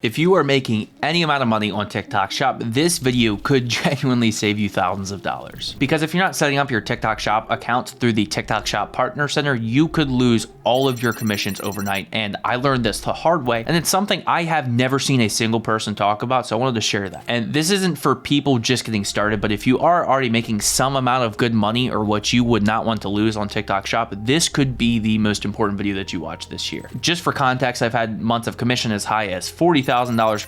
If you are making any amount of money on TikTok Shop, this video could genuinely save you thousands of dollars. Because if you're not setting up your TikTok Shop account through the TikTok Shop Partner Center, you could lose all of your commissions overnight. And I learned this the hard way. And it's something I have never seen a single person talk about. So I wanted to share that. And this isn't for people just getting started, but if you are already making some amount of good money or what you would not want to lose on TikTok Shop, this could be the most important video that you watch this year. Just for context, I've had months of commission as high as $40,000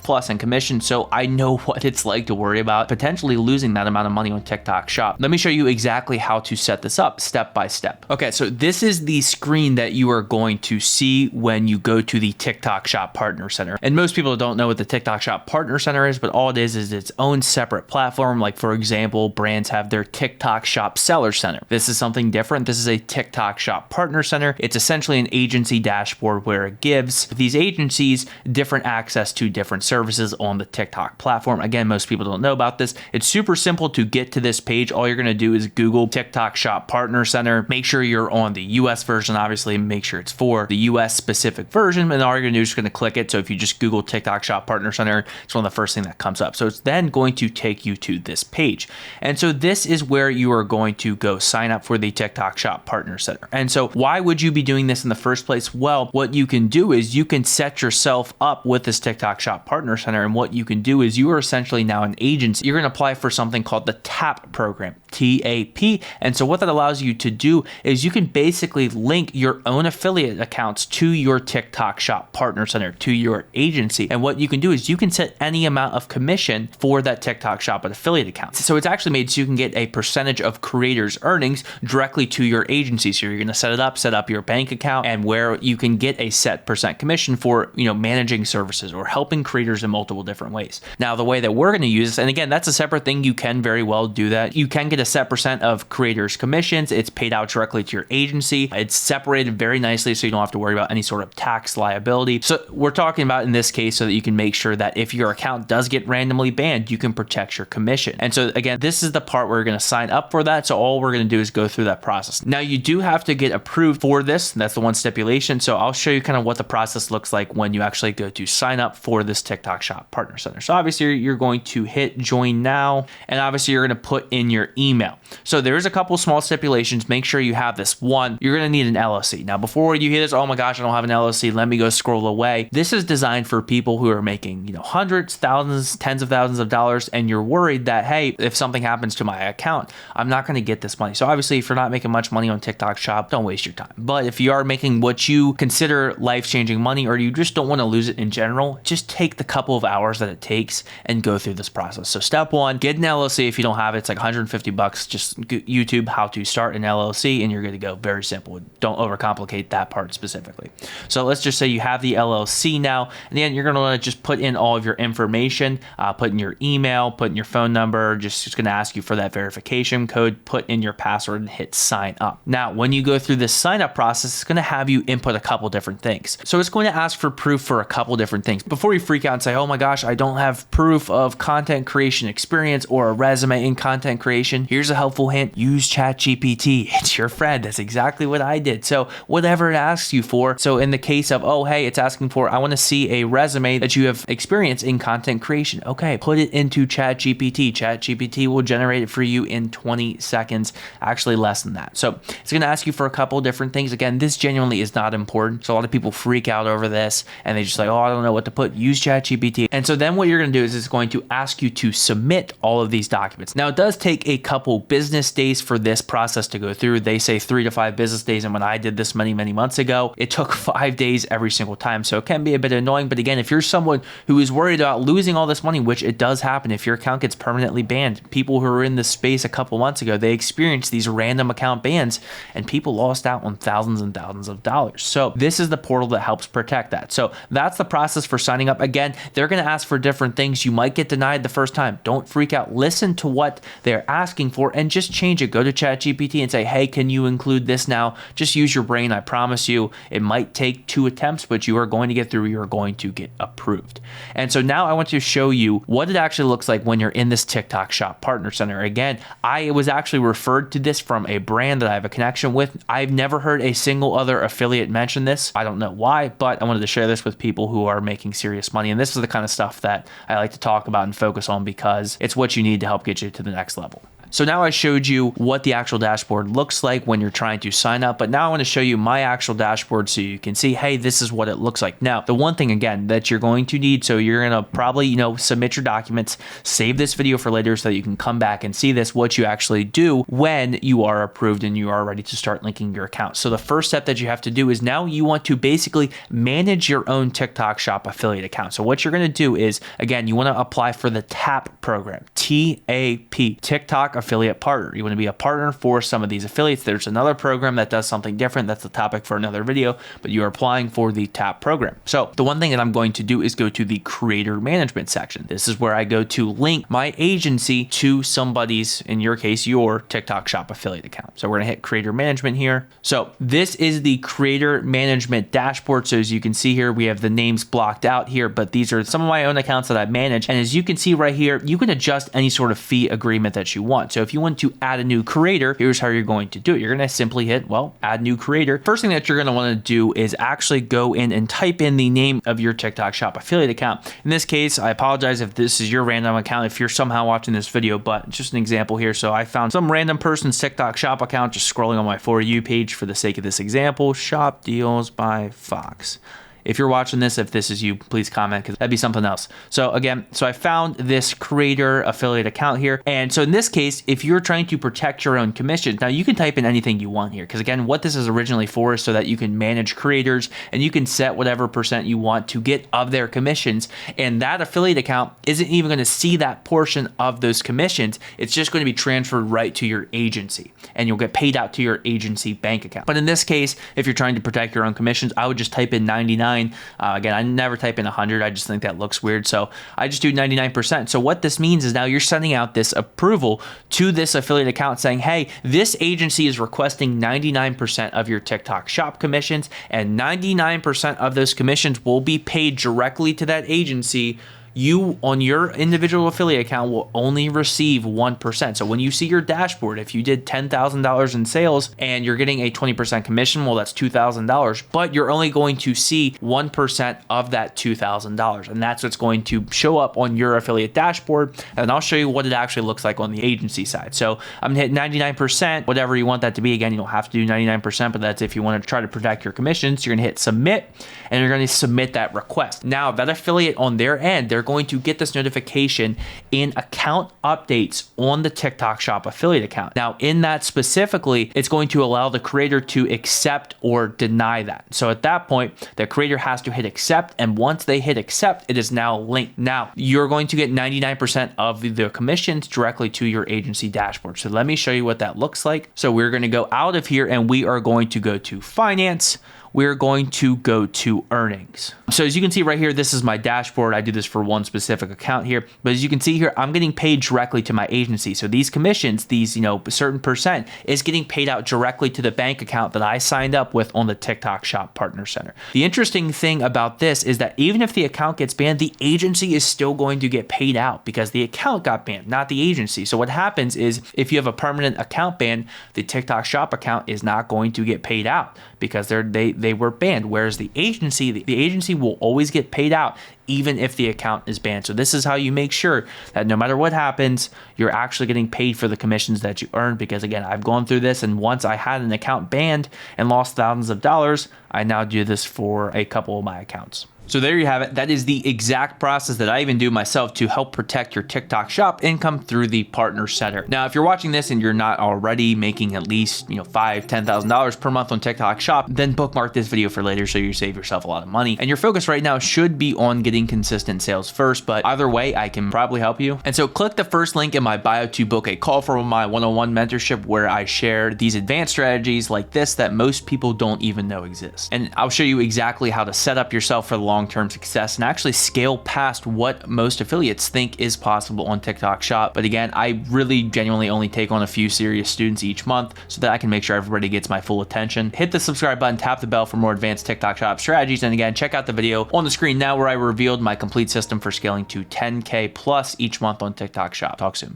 plus in commission, so I know what it's like to worry about potentially losing that amount of money on TikTok Shop. Let me show you exactly how to set this up step by step. Okay, so this is the screen that you are going to see when you go to the TikTok Shop Partner Center. And most people don't know what the TikTok Shop Partner Center is, but all it is its own separate platform. Like for example, brands have their TikTok Shop Seller Center. This is something different. This is a TikTok Shop Partner Center. It's essentially an agency dashboard where it gives these agencies different access to different services on the TikTok platform. Again, most people don't know about this. It's super simple to get to this page. All you're going to do is Google TikTok Shop Partner Center. Make sure you're on the US version, obviously. Make sure it's for the US specific version. And all you're going to do is just going to click it. So if you just Google TikTok Shop Partner Center, it's one of the first thing that comes up. So it's then going to take you to this page. And so this is where you are going to go sign up for the TikTok Shop Partner Center. And so why would you be doing this in the first place? Well, what you can do is you can set yourself up with this TikTok Shop Partner Center, and what you can do is you are essentially now an agency. You're going to apply for something called the TAP program, TAP. And so what that allows you to do is you can basically link your own affiliate accounts to your TikTok Shop Partner Center, to your agency. And what you can do is you can set any amount of commission for that TikTok Shop affiliate account. So it's actually made so you can get a percentage of creators' earnings directly to your agency. So you're going to set up your bank account, and where you can get a set percent commission for, managing services or helping creators in multiple different ways. Now, the way that we're going to use this, and again, that's a separate thing. You can very well do that. You can get a set percent of creators' commissions. It's paid out directly to your agency. It's separated very nicely, so you don't have to worry about any sort of tax liability. So we're talking about in this case so that you can make sure that if your account does get randomly banned, you can protect your commission. And so again, this is the part where you're going to sign up for that. So all we're going to do is go through that process. Now, you do have to get approved for this. That's the one stipulation. So I'll show you kind of what the process looks like when you actually go to sign up for this TikTok Shop Partner Center. So obviously you're going to hit join now, and obviously you're going to put in your email. So there's a couple small stipulations. Make sure you have this. One, you're going to need an LLC. Now, before you hear this, oh my gosh, I don't have an LLC, let me go scroll away. This is designed for people who are making, hundreds, thousands, tens of thousands of dollars, and you're worried that, hey, if something happens to my account, I'm not going to get this money. So obviously, if you're not making much money on TikTok Shop, don't waste your time. But if you are making what you consider life-changing money, or you just don't want to lose it in general, just take the couple of hours that it takes and go through this process. So step one, get an LLC. If you don't have it, it's like $150. Just YouTube how to start an LLC and you're good to go. Very simple. Don't overcomplicate that part specifically. So let's just say you have the LLC now, and then you're going to want to just put in all of your information, put in your email, put in your phone number. Just going to ask you for that verification code, put in your password, and hit sign up. Now, when you go through this sign up process, it's going to have you input a couple different things. So it's going to ask for proof for a couple different things. Before you freak out and say, oh my gosh, I don't have proof of content creation experience or a resume in content creation, here's a helpful hint. Use ChatGPT. It's your friend. That's exactly what I did. So whatever it asks you for. So in the case of, oh, hey, it's asking for, I want to see a resume that you have experience in content creation. Okay, put it into ChatGPT. ChatGPT will generate it for you in 20 seconds, actually less than that. So it's going to ask you for a couple different things. Again, this genuinely is not important. So a lot of people freak out over this and they just like, oh, I don't know what to put. Use ChatGPT. And so then what you're going to do is it's going to ask you to submit all of these documents. Now, it does take a couple business days for this process to go through. They say 3 to 5 business days. And when I did this many months ago, it took 5 days every single time. So it can be a bit annoying. But again, if you're someone who is worried about losing all this money, which it does happen if your account gets permanently banned, people who were in this space a couple months ago, they experienced these random account bans and people lost out on thousands and thousands of dollars. So this is the portal that helps protect that. So that's the process for signing up. Again, they're going to ask for different things. You might get denied the first time. Don't freak out. Listen to what they're asking for and just change it. Go to ChatGPT and say, hey, can you include this now? Just use your brain. I I promise you, it might take 2 attempts, but you are going to get through, you're going to get approved. And so now I want to show you what it actually looks like when you're in this TikTok Shop Partner Center. Again, I was actually referred to this from a brand that I have a connection with. I've never heard a single other affiliate mention this. I don't know why, but I wanted to share this with people who are making serious money. And this is the kind of stuff that I like to talk about and focus on because it's what you need to help get you to the next level. So now I showed you what the actual dashboard looks like when you're trying to sign up, but now I want to show you my actual dashboard so you can see, hey, this is what it looks like. Now, the one thing again that you're going to need, so you're going to probably, submit your documents, save this video for later so that you can come back and see this, what you actually do when you are approved and you are ready to start linking your account. So the first step that you have to do is now you want to basically manage your own TikTok Shop affiliate account. So what you're going to do is, again, you want to apply for the TAP program, TAP, TikTok Affiliate Partner. You want to be a partner for some of these affiliates. There's another program that does something different. That's the topic for another video, but you are applying for the TAP program. So the one thing that I'm going to do is go to the creator management section. This is where I go to link my agency to somebody's, in your case, your TikTok Shop affiliate account. So we're going to hit creator management here. So this is the creator management dashboard. So as you can see here, we have the names blocked out here, but these are some of my own accounts that I manage. And as you can see right here, you can adjust any sort of fee agreement that you want. So if you want to add a new creator, here's how you're going to do it. You're going to simply hit, add new creator. First thing that you're going to want to do is actually go in and type in the name of your TikTok Shop affiliate account. In this case, I apologize if this is your random account, if you're somehow watching this video, but just an example here. So I found some random person's TikTok Shop account, just scrolling on my For You page for the sake of this example, Shop Deals by Fox. If you're watching this, if this is you, please comment because that'd be something else. So again, I found this creator affiliate account here. And so in this case, if you're trying to protect your own commissions, now you can type in anything you want here. Because again, what this is originally for is so that you can manage creators and you can set whatever % you want to get of their commissions. And that affiliate account isn't even going to see that portion of those commissions. It's just going to be transferred right to your agency and you'll get paid out to your agency bank account. But in this case, if you're trying to protect your own commissions, I would just type in 99. Again, I never type in 100. I just think that looks weird. So I just do 99%. So what this means is now you're sending out this approval to this affiliate account saying, hey, this agency is requesting 99% of your TikTok Shop commissions and 99% of those commissions will be paid directly to that agency. You, on your individual affiliate account, will only receive 1%. So when you see your dashboard, if you did $10,000 in sales and you're getting a 20% commission, well, that's $2,000, but you're only going to see 1% of that $2,000. And that's what's going to show up on your affiliate dashboard. And I'll show you what it actually looks like on the agency side. So I'm gonna hit 99%, whatever you want that to be. Again, you don't have to do 99%, but that's if you want to try to protect your commissions. You're gonna hit submit and you're gonna submit that request. Now that affiliate on their end, they're going to get this notification in account updates on the TikTok Shop affiliate account. Now, in that specifically, it's going to allow the creator to accept or deny that. So at that point, the creator has to hit accept, and once they hit accept, it is now linked. Now, you're going to get 99% of the commissions directly to your agency dashboard. So let me show you what that looks like. So we're going to go out of here and we are going to go to finance. We're going to go to earnings. So as you can see right here, this is my dashboard. I do this for one specific account here, but as you can see here, I'm getting paid directly to my agency. So these commissions, these, certain percent is getting paid out directly to the bank account that I signed up with on the TikTok Shop Partner Center. The interesting thing about this is that even if the account gets banned, the agency is still going to get paid out because the account got banned, not the agency. So what happens is if you have a permanent account ban, the TikTok Shop account is not going to get paid out because they were banned, whereas the agency will always get paid out even if the account is banned. So this is how you make sure that no matter what happens, you're actually getting paid for the commissions that you earn. Because again, I've gone through this, and once I had an account banned and lost thousands of dollars, I now do this for a couple of my accounts. So there you have it. That is the exact process that I even do myself to help protect your TikTok Shop income through the Partner Center. Now, if you're watching this and you're not already making at least $5,000, $10,000 per month on TikTok Shop, then bookmark this video for later so you save yourself a lot of money. And your focus right now should be on getting consistent sales first, but either way, I can probably help you. And so click the first link in my bio to book a call for my one-on-one mentorship where I share these advanced strategies like this that most people don't even know exist. And I'll show you exactly how to set up yourself for the long long-term success and actually scale past what most affiliates think is possible on TikTok Shop. But again, I really genuinely only take on a few serious students each month so that I can make sure everybody gets my full attention. Hit the subscribe button, tap the bell for more advanced TikTok Shop strategies. And again, check out the video on the screen now where I revealed my complete system for scaling to 10K plus each month on TikTok Shop. Talk soon.